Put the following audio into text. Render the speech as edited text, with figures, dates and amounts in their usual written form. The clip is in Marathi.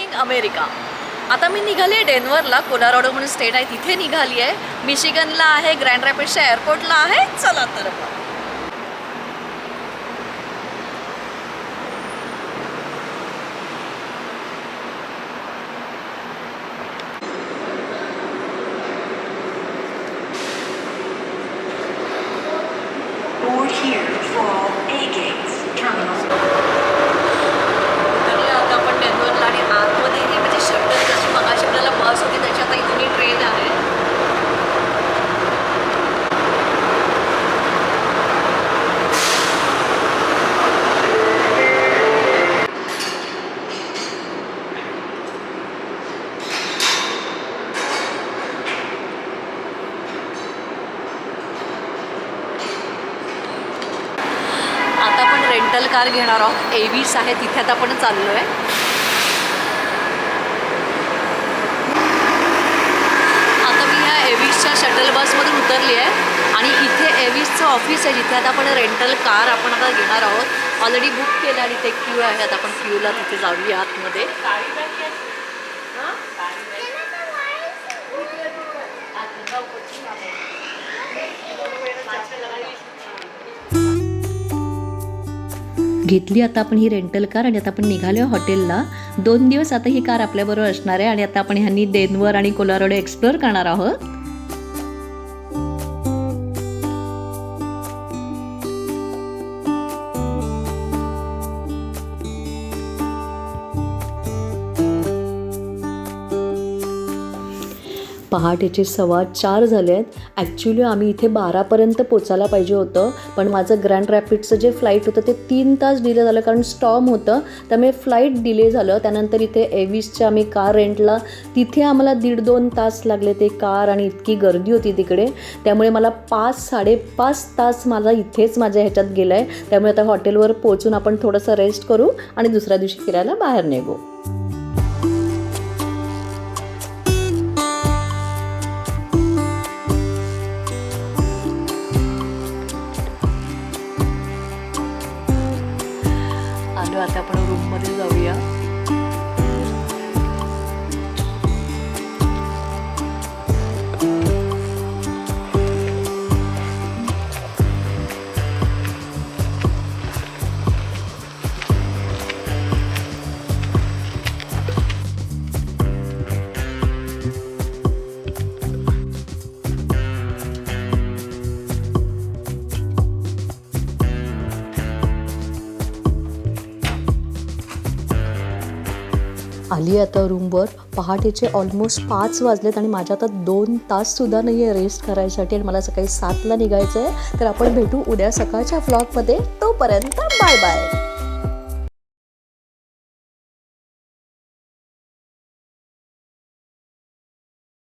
Morning America. आता मी निघाली डेन्व्हरला, कोलोराडो म्हणून स्टेट आहे तिथे निघाली आहे. मिशिगनला आहे, ग्रँड रॅपिड्सच्या एअरपोर्टला आहे. चला तर मग. Board here for all A gates, terminals. उतरले आता आपण डेन्व्हरला आणि आतमध्ये ही म्हणजे शटल जशी मगाशी आपल्याला बस होती त्याची आता इथून ही ट्रेन आहे. आता आपण रेंटल कार घेणार आहोत. एव्हिस आहे तिथे आता आपण चाललो आहे. आता मी ह्या एव्हिसच्या शटल बसमधून उतरली आहे आणि इथे एव्हिसचं ऑफिस आहे जिथे आता आपण रेंटल कार आपण आता घेणार आहोत. ऑलरेडी बुक केलं आणि ते क्यू आहे. आता आपण क्यूला तिथे जाऊया आतमध्ये. घेतली आता आपण ही रेंटल कार आणि आता आपण निघालो हॉटेलला. 2 दिवस आता ही कार आपल्याबरोबर असणार आहे आणि आता आपण ह्यांनी डेन्व्हर आणि कोलोराडो एक्सप्लोअर करणार आहोत. पहाटेचे 4:15 झाले आहेत. ॲक्च्युली आम्ही इथे 12पर्यंत पोचायला पाहिजे होतं, पण माझं ग्रँड रॅपिड्सचं जे फ्लाईट होतं ते 3 तास डिले झालं कारण स्टॉर्म होतं. त्यामुळे फ्लाईट डिले झालं. त्यानंतर इथे एव्हिसच्या आम्ही कार रेंटला तिथे आम्हाला 1.5-2 तास लागले ते कार आणि इतकी गर्दी होती तिकडे. त्यामुळे मला 5-5.5 तास मला इथेच माझ्या ह्याच्यात गेलं आहे. त्यामुळे आता हॉटेलवर पोचून आपण थोडंसं रेस्ट करू आणि दुसऱ्या दिवशी फिरायला बाहेर निघू. आता आपण रूममध्ये जाऊया. आली आता रूमवर. पहाटेचे ऑलमोस्ट 5 वाजलेत आणि माझ्या आता 2 ताससुद्धा नाही आहे रेस्ट करायसाठी आणि मला सकाळी 7ला निघायचं आहे. तर आपण भेटू उद्या सकाळच्या व्लॉगमध्ये. तोपर्यंत बाय बाय.